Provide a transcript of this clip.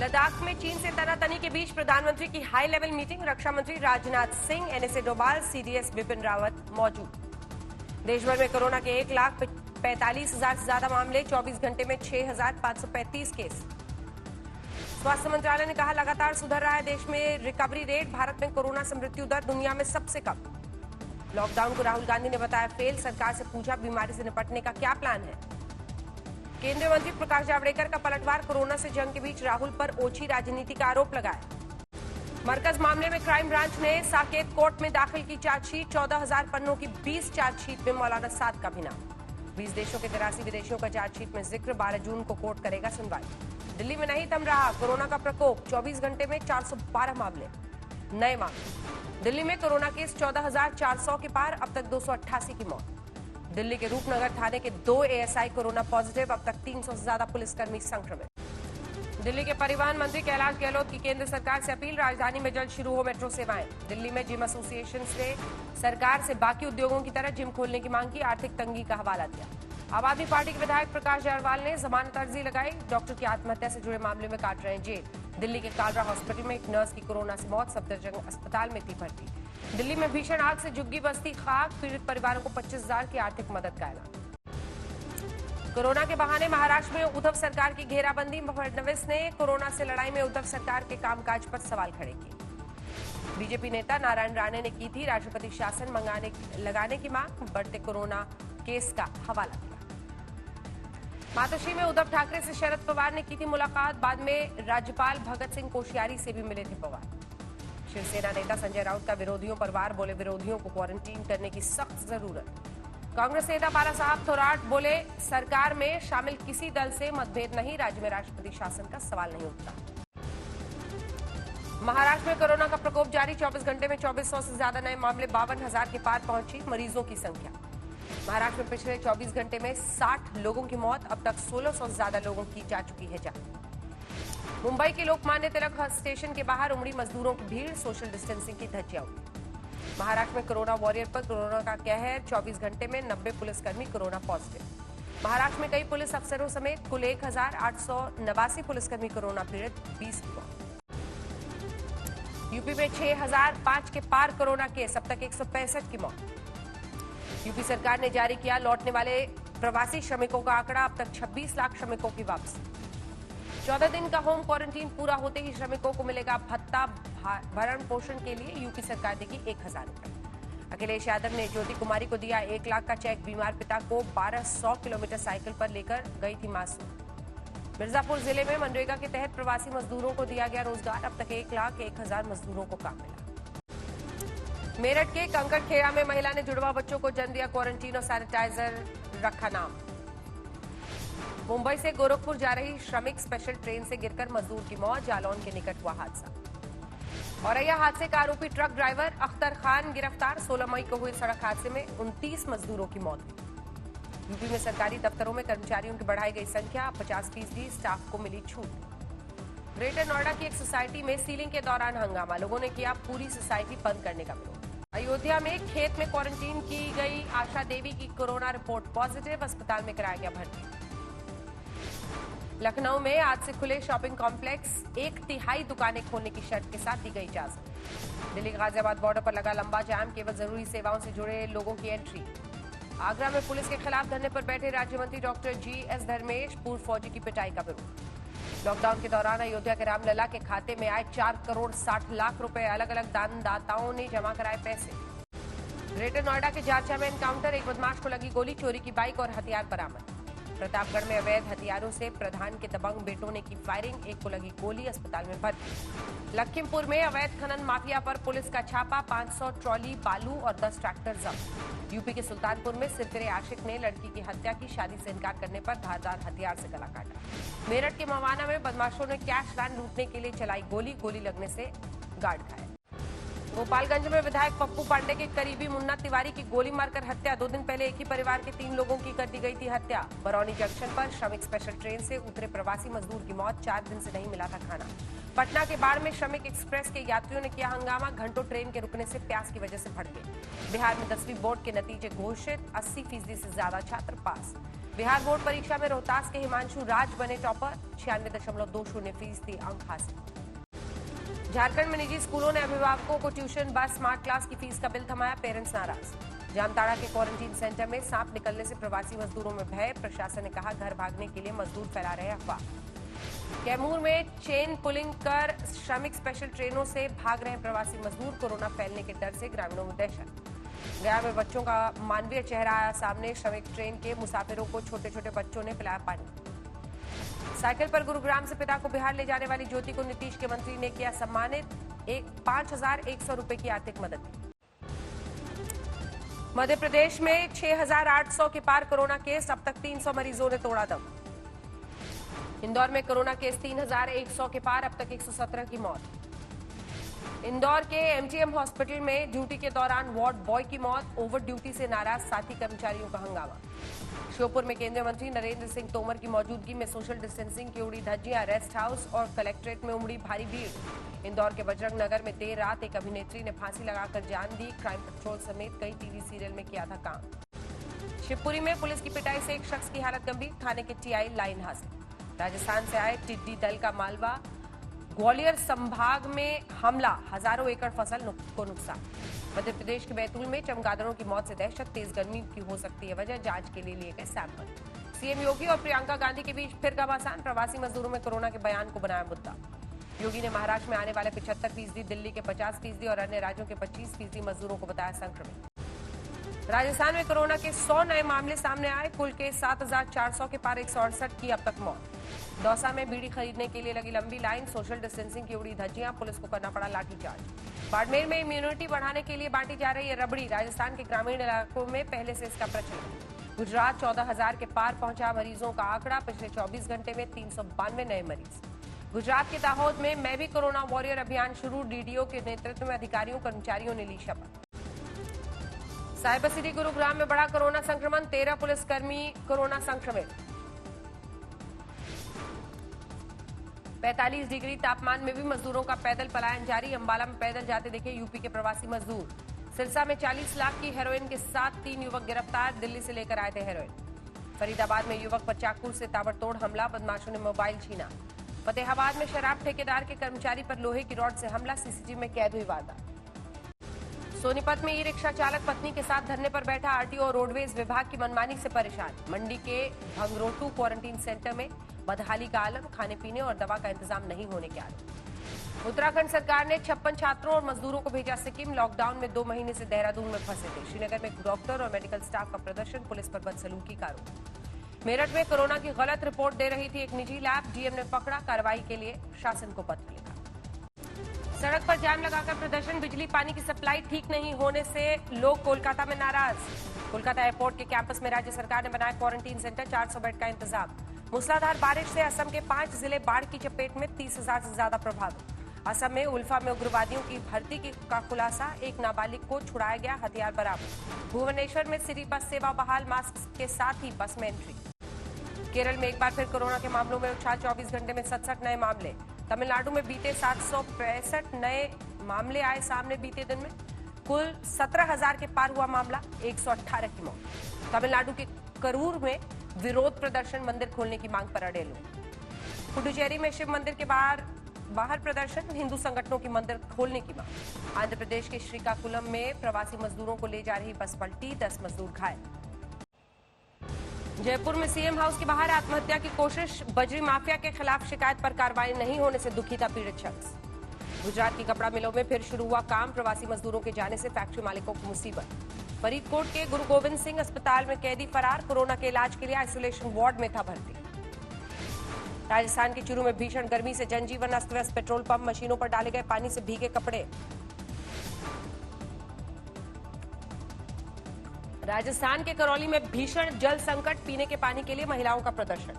लद्दाख में चीन से तनातनी के बीच प्रधानमंत्री की हाई लेवल मीटिंग। रक्षा मंत्री राजनाथ सिंह, एनएसए डोभाल, सीडीएस बिपिन रावत मौजूद। देश भर में कोरोना के 1,45,000 से ज्यादा मामले, 24 घंटे में 6,535 केस। स्वास्थ्य मंत्रालय ने कहा लगातार सुधर रहा है देश में रिकवरी रेट। भारत में कोरोना से मृत्यु दर दुनिया में सबसे कम। लॉकडाउन को राहुल गांधी ने बताया फेल। सरकार से पूछा बीमारी से निपटने का क्या प्लान है। केंद्रीय मंत्री प्रकाश जावड़ेकर का पलटवार। कोरोना से जंग के बीच राहुल पर ओछी राजनीति का आरोप लगाया। मरकज मामले में क्राइम ब्रांच ने साकेत कोर्ट में दाखिल की चार्जशीट। 14,000 पन्नों की 20 चार्जशीट में मौलाना साद का भी नाम। 20 देशों के 83 विदेशियों का चार्जशीट में जिक्र। 12 जून को कोर्ट करेगा सुनवाई। दिल्ली में नहीं थम रहा कोरोना का प्रकोप। 24 घंटे में 412 मामले, नए मामले। दिल्ली में कोरोना केस 14,400 के पार। अब तक 288 की मौत। दिल्ली के रूपनगर थाने के 2 एएसआई कोरोना पॉजिटिव। अब तक 300 से ज्यादा पुलिसकर्मी संक्रमित। दिल्ली के परिवहन मंत्री कैलाश गहलोत की केंद्र सरकार से अपील। राजधानी में जल्द शुरू हो मेट्रो सेवाएं। दिल्ली में जिम एसोसिएशन से सरकार से बाकी उद्योगों की तरह जिम खोलने की मांग की। आर्थिक तंगी का हवाला दिया। आम आदमी पार्टी के विधायक प्रकाश जायसवाल ने जमानत अर्जी लगाई। डॉक्टर की आत्महत्या से जुड़े मामले में काट रहे हैं जेल। दिल्ली के कालरा हॉस्पिटल में एक नर्स की कोरोना से मौत। सफदरजंग अस्पताल में थी भर्ती। दिल्ली में भीषण आग से झुग्गी बस्ती खाक। पीड़ित परिवारों को 25,000 की आर्थिक मदद का ऐलान। कोरोना के बहाने महाराष्ट्र में उद्धव सरकार की घेराबंदी। फडणवीस ने कोरोना से लड़ाई में उद्धव सरकार के कामकाज पर सवाल खड़े किए। बीजेपी नेता नारायण राणे ने की थी राष्ट्रपति शासन लगाने की मांग। बढ़ते कोरोना केस का हवाला दिया। मातोश्री में उद्धव ठाकरे से शरद पवार ने की थी मुलाकात। बाद में राज्यपाल भगत सिंह कोश्यारी से भी मिले थे पवार। शिवसेना नेता संजय राउत का विरोधियों पर वार। बोले विरोधियों को क्वारंटीन करने की सख्त जरूरत। कांग्रेस नेता बाला साहब थोराट बोले सरकार में शामिल किसी दल से मतभेद नहीं। राज्य में राष्ट्रपति शासन का सवाल नहीं उठता। महाराष्ट्र में कोरोना का प्रकोप जारी। 24 घंटे में 2400 से ज्यादा नए मामले। 52,000 के पार पहुंची मरीजों की संख्या। महाराष्ट्र में पिछले 24 घंटे में 60 लोगों की मौत। अब तक 1600 से ज्यादा लोगों की जा चुकी है जान। मुंबई के लोकमान्य तिलक स्टेशन के बाहर उमड़ी मजदूरों की भीड़। सोशल डिस्टेंसिंग की धज्जियां उड़ी। महाराष्ट्र में कोरोना वॉरियर पर कोरोना का कहर। 24 घंटे में 90 पुलिसकर्मी कोरोना पॉजिटिव। महाराष्ट्र में कई पुलिस अफसरों समेत कुल 1,889 पुलिसकर्मी कोरोना पीड़ित। 20 की मौत। यूपी में 6,005 के पार कोरोना केस। अब तक 165 की मौत। यूपी सरकार ने जारी किया लौटने वाले प्रवासी श्रमिकों का आंकड़ा। अब तक 26 लाख श्रमिकों की वापसी। 14 दिन का होम क्वारंटीन पूरा होते ही श्रमिकों को मिलेगा भत्ता। भरण पोषण के लिए यूपी सरकार देगी 1,000 रुपए। अखिलेश यादव ने ज्योति कुमारी को दिया 1 लाख का चेक। बीमार पिता को 1200 किलोमीटर साइकिल पर लेकर गई थी मासूम। मिर्जापुर जिले में मनरेगा के तहत प्रवासी मजदूरों को दिया गया रोजगार। अब तक 1,01,000 मजदूरों को काम मिला। मेरठ के कंकड़खेड़ा में महिला ने जुड़वा बच्चों को जन्म दिया। क्वारंटीन और सैनिटाइजर रखा नाम। मुंबई से गोरखपुर जा रही श्रमिक स्पेशल ट्रेन से गिरकर मजदूर की मौत। जालौन के निकट हुआ हादसा। औरैया हादसे का आरोपी ट्रक ड्राइवर अख्तर खान गिरफ्तार। 16 मई को हुए सड़क हादसे में 29 मजदूरों की मौत हुई। यूपी में सरकारी दफ्तरों में कर्मचारियों की बढ़ाई गई संख्या। 50% स्टाफ को मिली छूट। ग्रेटर नोएडा की एक सोसाइटी में सीलिंग के दौरान हंगामा। लोगों ने किया पूरी सोसाइटी बंद करने का विरोध। अयोध्या में खेत में क्वारंटीन की गई आशा देवी की कोरोना रिपोर्ट पॉजिटिव। अस्पताल में कराया गया भर्ती। लखनऊ में आज से खुले शॉपिंग कॉम्प्लेक्स। 1/3 दुकानें खोलने की शर्त के साथ दी गई इजाजत। दिल्ली गाजियाबाद बॉर्डर पर लगा लंबा जाम। केवल जरूरी सेवाओं से जुड़े लोगों की एंट्री। आगरा में पुलिस के खिलाफ धरने पर बैठे राज्य मंत्री डॉक्टर GS धर्मेश। पूर्व फौजी की पिटाई का विरोध। लॉकडाउन के दौरान अयोध्या के रामलला के खाते में आए 4 करोड़ 60 लाख रुपए। अलग अलग दानदाताओं ने जमा कराए पैसे। ग्रेटर नोएडा के जारचा में एनकाउंटर। एक बदमाश को लगी गोली। चोरी की बाइक और हथियार बरामद। प्रतापगढ़ में अवैध हथियारों से प्रधान के दबंग बेटों ने की फायरिंग। एक को लगी गोली। अस्पताल में भर्ती। लखीमपुर में अवैध खनन माफिया पर पुलिस का छापा। 500 ट्रॉली बालू और 10 ट्रैक्टर जब्त। यूपी के सुल्तानपुर में सिरफिरे आशिक ने लड़की की हत्या की। शादी से इनकार करने पर धारदार हथियार से गला काटा। मेरठ के मवाना में बदमाशों ने कैश वैन लूटने के लिए चलाई गोली। गोली लगने से गार्ड घायल। गोपालगंज में विधायक पप्पू पांडे के करीबी मुन्ना तिवारी की गोली मारकर हत्या। 2 दिन पहले एक ही परिवार के 3 लोगों की कर दी गई थी हत्या। बरौनी जंक्शन पर श्रमिक स्पेशल ट्रेन से उतरे प्रवासी मजदूर की मौत। 4 दिन से नहीं मिला था खाना। पटना के बाढ़ में श्रमिक एक्सप्रेस के यात्रियों ने किया हंगामा। घंटों ट्रेन के रुकने से प्यास की वजह से भड़के। बिहार में 10वीं बोर्ड के नतीजे घोषित। 80% से ज्यादा छात्र पास। बिहार बोर्ड परीक्षा में रोहतास के हिमांशु राज बने टॉपर, 96.20% अंक हासिल। झारखंड में निजी स्कूलों ने अभिभावकों को ट्यूशन व स्मार्ट क्लास की फीस का बिल थमाया, पेरेंट्स नाराज। जामताड़ा के क्वारंटीन सेंटर में सांप निकलने से प्रवासी मजदूरों में भय, प्रशासन ने कहा घर भागने के लिए मजदूर फैला रहे अफवाह। कैमूर में चेन पुलिंग कर श्रमिक स्पेशल ट्रेनों से भाग रहे प्रवासी मजदूर, कोरोना फैलने के डर से ग्रामीणों में दहशत। गया में बच्चों का मानवीय चेहरा आया सामने, श्रमिक ट्रेन के मुसाफिरों को छोटे छोटे बच्चों ने पिलाया पानी। साइकिल पर गुरुग्राम से पिता को बिहार ले जाने वाली ज्योति को नीतीश के मंत्री ने किया सम्मानित, 5,100 रुपए की आर्थिक मदद दी। मध्य प्रदेश में 6,800 के पार कोरोना केस, अब तक 300 मरीजों ने तोड़ा दम। इंदौर में कोरोना केस 3,100 के पार, अब तक 117 की मौत। इंदौर के एमजीएम हॉस्पिटल में ड्यूटी के दौरान वार्ड बॉय की मौत, ओवर ड्यूटी से नाराज साथी कर्मचारियों का हंगामा। श्योपुर में केंद्रीय मंत्री नरेंद्र सिंह तोमर की मौजूदगी में सोशल डिस्टेंसिंग की उड़ी धज्जियां, रेस्ट हाउस और कलेक्ट्रेट में उमड़ी भारी भीड़। इंदौर के बजरंग नगर में देर रात एक अभिनेत्री ने फांसी लगाकर जान दी, क्राइम पेट्रोल समेत कई टीवी सीरियल में किया था काम। शिवपुरी में पुलिस की पिटाई से एक शख्स की हालत गंभीर, थाने के टीआई लाइन हाजिर। राजस्थान से आए टिड्डी दल का मालवा, ग्वालियर संभाग में हमला, हजारों एकड़ फसल को नुकसान। मध्य प्रदेश के बैतूल में चमगादड़ों की मौत से दहशत, तेज गर्मी की हो सकती है वजह, जांच के लिए लिए गए सैंपल। सीएम योगी और प्रियंका गांधी के बीच फिर घमासान, प्रवासी मजदूरों में कोरोना के बयान को बनाया मुद्दा। योगी ने महाराष्ट्र में आने वाले 75%, दिल्ली के 50% और अन्य राज्यों के 25% मजदूरों को बताया संक्रमित। राजस्थान में कोरोना के 100 नए मामले सामने आए, कुल के 7,400 के पार 168 की अब तक मौत। दौसा में बीड़ी खरीदने के लिए लगी लंबी लाइन, सोशल डिस्टेंसिंग की उड़ी धज्जियां, पुलिस को करना पड़ा लाठीचार्ज। बाड़मेर में इम्यूनिटी बढ़ाने के लिए बांटी जा रही है रबड़ी, राजस्थान के ग्रामीण इलाकों में पहले से इसका प्रचलन। गुजरात 14,000 के पार पहुंचा मरीजों का आंकड़ा, पिछले 24 घंटे में 392 नए मरीज। गुजरात के दाहोद में मैं भी कोरोना वॉरियर अभियान शुरू, डीडीओ के नेतृत्व में अधिकारियों कर्मचारियों ने ली शपथ। साइबर सिटी गुरुग्राम में बड़ा कोरोना संक्रमण, 13 पुलिसकर्मी कोरोना संक्रमित। 45 डिग्री तापमान में भी मजदूरों का पैदल पलायन जारी, अंबाला में पैदल जाते देखे यूपी के प्रवासी मजदूर। सिरसा में 40 लाख की हेरोइन के साथ 3 युवक गिरफ्तार, दिल्ली से लेकर आए थे हेरोइन। फरीदाबाद में युवक पर चाकू से ताबड़तोड़ हमला, बदमाशों ने मोबाइल छीना। फतेहाबाद में शराब ठेकेदार के कर्मचारी पर लोहे की रॉड से हमला, सीसीटीवी में कैद हुई वारदात। सोनीपत में ई रिक्शा चालक पत्नी के साथ धरने पर बैठा, आरटीओ और रोडवेज विभाग की मनमानी से परेशान। मंडी के भंगरोटू क्वारंटीन सेंटर में बदहाली का आलम, खाने पीने और दवा का इंतजाम नहीं होने के आलम। उत्तराखंड सरकार ने 56 छात्रों और मजदूरों को भेजा सिक्किम, लॉकडाउन में 2 महीने से देहरादून में फंसे थे। श्रीनगर में डॉक्टर और मेडिकल स्टाफ का प्रदर्शन, पुलिस पर बदसलूकी का आरोप। मेरठ में कोरोना की गलत रिपोर्ट दे रही थी एक निजी लैब, डीएम ने पकड़ा, कार्रवाई के लिए शासन को पत्र लिखा। सड़क पर जाम लगाकर प्रदर्शन, बिजली पानी की सप्लाई ठीक नहीं होने से लोग कोलकाता में नाराज। कोलकाता एयरपोर्ट के कैंपस में राज्य सरकार ने बनाया क्वारंटीन सेंटर, 400 बेड का इंतजाम। मूसलाधार बारिश से असम के 5 जिले बाढ़ की चपेट में, 30,000 से ज्यादा प्रभावित। असम में उल्फा में उग्रवादियों की भर्ती का खुलासा, एक नाबालिग को छुड़ाया गया, हथियार बरामद। भुवनेश्वर में सिटी बस सेवा बहाल, मास्क के साथ ही बस में एंट्री। केरल में एक बार फिर कोरोना के मामलों में उछाल, 24 घंटे में 67 नए मामले। तमिलनाडु में बीते 765 नए मामले आए सामने बीते दिन में, कुल 17,000 के पार हुआ मामला, 118 की मौत। तमिलनाडु के करूर में विरोध प्रदर्शन, मंदिर खोलने की मांग पर अड़े लोग। पुडुचेरी में शिव मंदिर के बाहर प्रदर्शन, हिंदू संगठनों की मंदिर खोलने की मांग। आंध्र प्रदेश के श्रीकाकुलम में प्रवासी मजदूरों को ले जा रही बस पलटी, 10 मजदूर घायल। जयपुर में सीएम हाउस के बाहर आत्महत्या की कोशिश, बजरी माफिया के खिलाफ शिकायत पर कार्रवाई नहीं होने से दुखी था पीड़ित शख्स। गुजरात की कपड़ा मिलों में फिर शुरू हुआ काम, प्रवासी मजदूरों के जाने से फैक्ट्री मालिकों को मुसीबत। फरीदकोट के गुरु गोविंद सिंह अस्पताल में कैदी फरार, कोरोना के इलाज के लिए आइसोलेशन वार्ड में था भर्ती। राजस्थान के चूरू में भीषण गर्मी से जनजीवन अस्त व्यस्त, पेट्रोल पंप मशीनों पर डाले गए पानी से भीगे कपड़े। राजस्थान के करौली में भीषण जल संकट, पीने के पानी के लिए महिलाओं का प्रदर्शन।